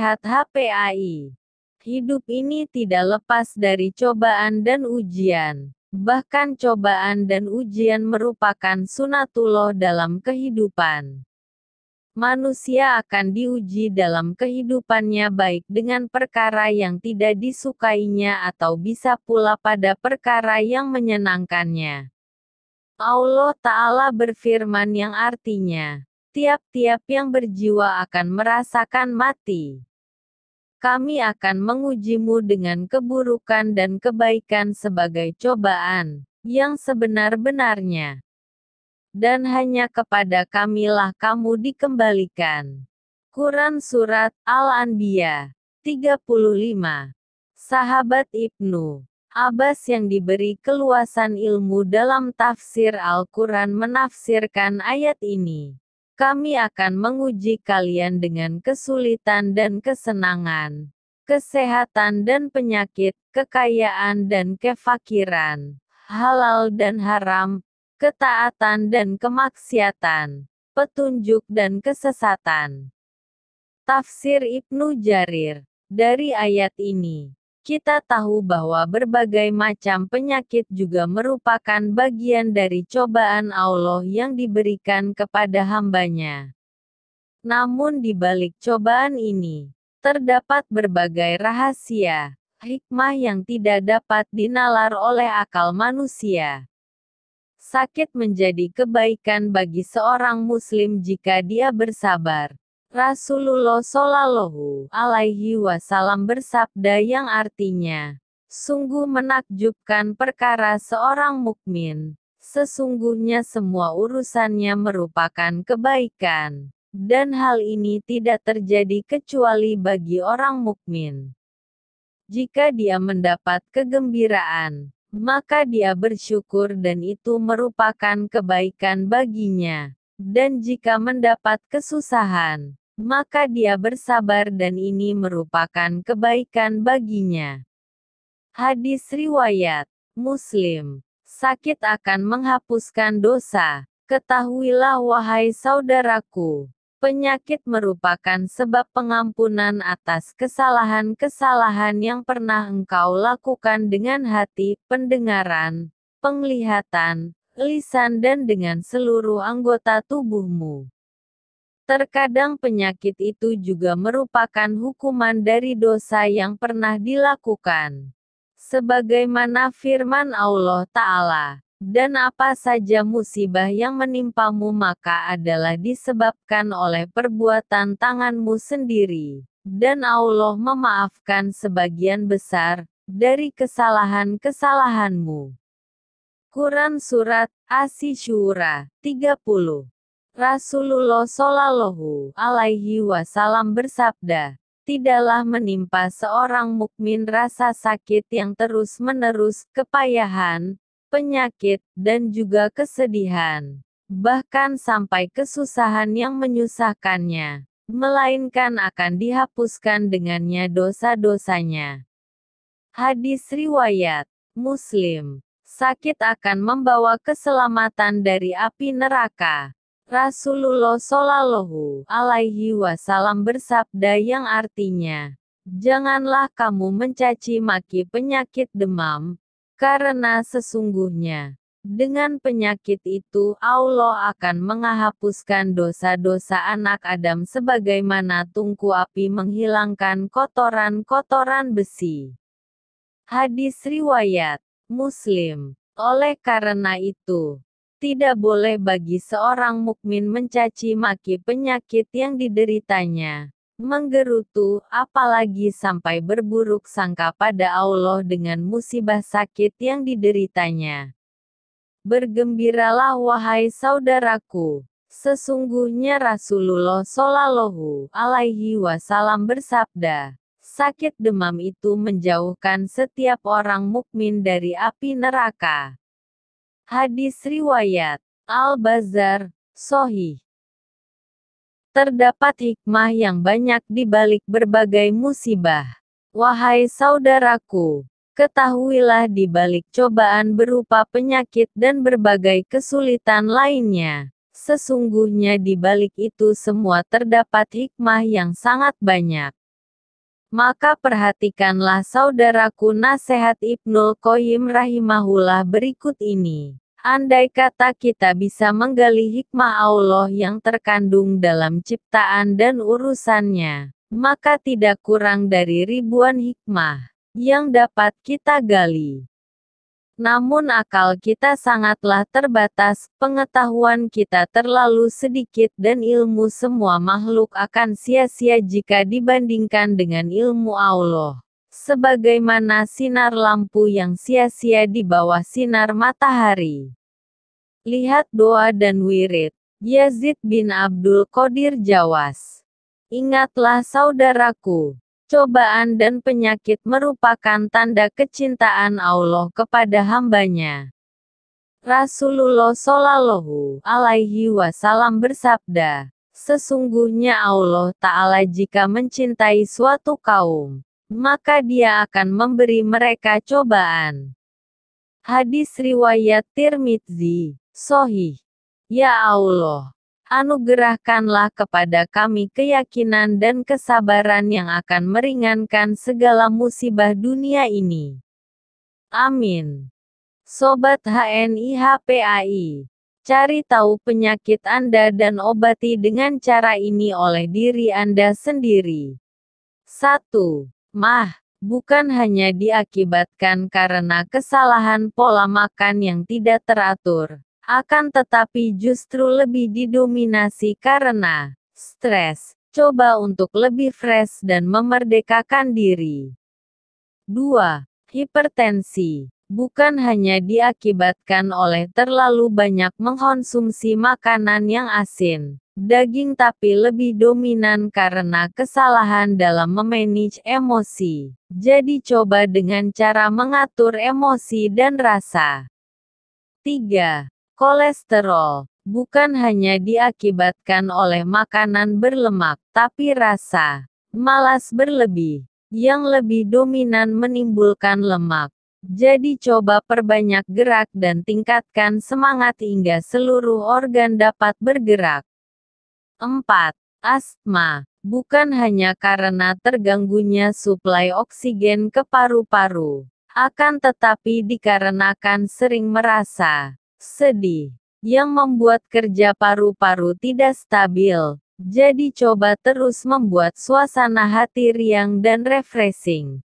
Nasihat HPAI. Hidup ini tidak lepas dari cobaan dan ujian. Bahkan cobaan dan ujian merupakan sunatullah dalam kehidupan. Manusia akan diuji dalam kehidupannya baik dengan perkara yang tidak disukainya atau bisa pula pada perkara yang menyenangkannya. Allah Ta'ala berfirman yang artinya, tiap-tiap yang berjiwa akan merasakan mati. Kami akan mengujimu dengan keburukan dan kebaikan sebagai cobaan, yang sebenar-benarnya. Dan hanya kepada Kamilah kamu dikembalikan. Quran Surat Al-Anbiya 35. Sahabat Ibnu Abbas yang diberi keluasan ilmu dalam tafsir Al-Quran menafsirkan ayat ini. Kami akan menguji kalian dengan kesulitan dan kesenangan, kesehatan dan penyakit, kekayaan dan kefakiran, halal dan haram, ketaatan dan kemaksiatan, petunjuk dan kesesatan. Tafsir Ibnu Jarir. Dari ayat ini, kita tahu bahwa berbagai macam penyakit juga merupakan bagian dari cobaan Allah yang diberikan kepada hamba-Nya. Namun di balik cobaan ini, terdapat berbagai rahasia, hikmah yang tidak dapat dinalar oleh akal manusia. Sakit menjadi kebaikan bagi seorang muslim jika dia bersabar. Rasulullah Shallallahu Alaihi Wasallam bersabda yang artinya, sungguh menakjubkan perkara seorang mukmin. Sesungguhnya semua urusannya merupakan kebaikan, dan hal ini tidak terjadi kecuali bagi orang mukmin. Jika dia mendapat kegembiraan, maka dia bersyukur dan itu merupakan kebaikan baginya. Dan jika mendapat kesusahan, maka dia bersabar dan ini merupakan kebaikan baginya. Hadis riwayat Muslim. Sakit akan menghapuskan dosa. Ketahuilah wahai saudaraku, penyakit merupakan sebab pengampunan atas kesalahan-kesalahan yang pernah engkau lakukan dengan hati, pendengaran, penglihatan, lisan dan dengan seluruh anggota tubuhmu. Terkadang penyakit itu juga merupakan hukuman dari dosa yang pernah dilakukan. Sebagaimana firman Allah Ta'ala, dan apa saja musibah yang menimpamu maka adalah disebabkan oleh perbuatan tanganmu sendiri, dan Allah memaafkan sebagian besar dari kesalahan-kesalahanmu. Quran Surat Asy-Syura 30. Rasulullah Shallallahu Alaihi Wasallam bersabda, tidaklah menimpa seorang mukmin rasa sakit yang terus-menerus, kepayahan, penyakit, dan juga kesedihan, bahkan sampai kesusahan yang menyusahkannya, melainkan akan dihapuskan dengannya dosa-dosanya. Hadis riwayat Muslim. Sakit akan membawa keselamatan dari api neraka. Rasulullah Shallallahu Alaihi Wasallam bersabda yang artinya, janganlah kamu mencaci maki penyakit demam, karena sesungguhnya, dengan penyakit itu Allah akan menghapuskan dosa-dosa anak Adam sebagaimana tungku api menghilangkan kotoran-kotoran besi. Hadis riwayat Muslim. Oleh karena itu, tidak boleh bagi seorang mukmin mencaci maki penyakit yang dideritanya, menggerutu, apalagi sampai berburuk sangka pada Allah dengan musibah sakit yang dideritanya. Bergembiralah wahai saudaraku, sesungguhnya Rasulullah Shallallahu Alaihi Wasallam bersabda, sakit demam itu menjauhkan setiap orang mukmin dari api neraka. Hadis riwayat Al-Bazzar, Sahih. Terdapat hikmah yang banyak di balik berbagai musibah. Wahai saudaraku, ketahuilah di balik cobaan berupa penyakit dan berbagai kesulitan lainnya, sesungguhnya di balik itu semua terdapat hikmah yang sangat banyak. Maka perhatikanlah saudaraku nasihat Ibnul Qayyim rahimahullah berikut ini. Andai kata kita bisa menggali hikmah Allah yang terkandung dalam ciptaan dan urusannya, maka tidak kurang dari ribuan hikmah yang dapat kita gali. Namun akal kita sangatlah terbatas, pengetahuan kita terlalu sedikit dan ilmu semua makhluk akan sia-sia jika dibandingkan dengan ilmu Allah. Sebagaimana sinar lampu yang sia-sia di bawah sinar matahari. Lihat doa dan wirid. Yazid bin Abdul Qadir Jawas. Ingatlah saudaraku. Cobaan dan penyakit merupakan tanda kecintaan Allah kepada hambanya. Rasulullah Shallallahu Alaihi Wasallam bersabda, sesungguhnya Allah Ta'ala jika mencintai suatu kaum, maka Dia akan memberi mereka cobaan. Hadis riwayat Tirmidzi, Sahih. Ya Allah, anugerahkanlah kepada kami keyakinan dan kesabaran yang akan meringankan segala musibah dunia ini. Amin. Sobat HNI HPAI, cari tahu penyakit Anda dan obati dengan cara ini oleh diri Anda sendiri. 1. Mah, bukan hanya diakibatkan karena kesalahan pola makan yang tidak teratur, akan tetapi justru lebih didominasi karena stres. Coba untuk lebih fresh dan memerdekakan diri. 2. Hipertensi. Bukan hanya diakibatkan oleh terlalu banyak mengkonsumsi makanan yang asin, daging tapi lebih dominan karena kesalahan dalam memanage emosi. Jadi coba dengan cara mengatur emosi dan rasa. 3. Kolesterol. Bukan hanya diakibatkan oleh makanan berlemak, tapi rasa malas berlebih, yang lebih dominan menimbulkan lemak. Jadi coba perbanyak gerak dan tingkatkan semangat hingga seluruh organ dapat bergerak. 4. Asma. Bukan hanya karena terganggunya suplai oksigen ke paru-paru, akan tetapi dikarenakan sering merasa sedih, yang membuat kerja paru-paru tidak stabil. Jadi coba terus membuat suasana hati riang dan refreshing.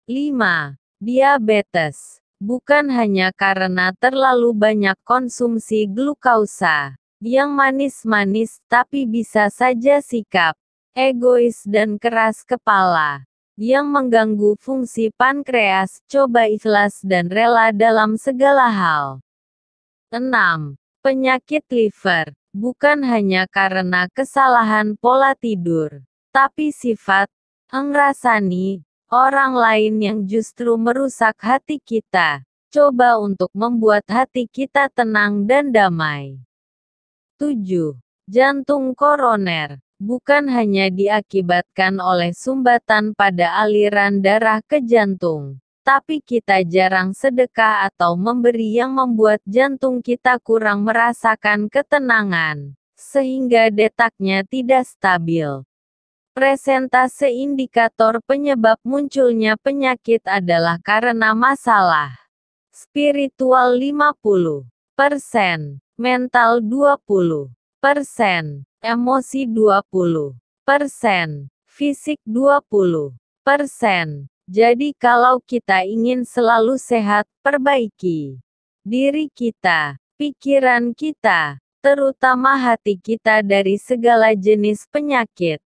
5. Diabetes. Bukan hanya karena terlalu banyak konsumsi glukosa yang manis-manis, tapi bisa saja sikap egois dan keras kepala yang mengganggu fungsi pankreas. Coba ikhlas dan rela dalam segala hal. 6. Penyakit liver. Bukan hanya karena kesalahan pola tidur, tapi sifat ngerasani orang lain yang justru merusak hati kita. Coba untuk membuat hati kita tenang dan damai. 7. Jantung koroner. Bukan hanya diakibatkan oleh sumbatan pada aliran darah ke jantung, tapi kita jarang sedekah atau memberi yang membuat jantung kita kurang merasakan ketenangan, sehingga detaknya tidak stabil. Presentase indikator penyebab munculnya penyakit adalah karena masalah spiritual 50%, mental 20%, emosi 20%, fisik 20%. Jadi kalau kita ingin selalu sehat, perbaiki diri kita, pikiran kita, terutama hati kita dari segala jenis penyakit.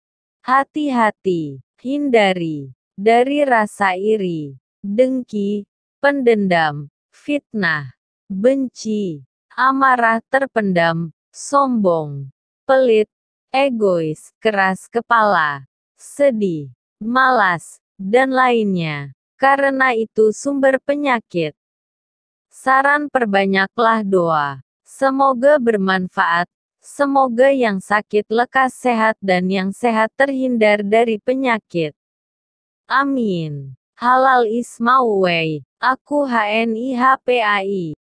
Hati-hati, hindari dari rasa iri, dengki, pendendam, fitnah, benci, amarah terpendam, sombong, pelit, egois, keras kepala, sedih, malas, dan lainnya. Karena itu sumber penyakit. Saran perbanyaklah doa. Semoga bermanfaat. Semoga yang sakit lekas sehat dan yang sehat terhindar dari penyakit. Amin. Halal Ismawai. Aku HNI HPAI.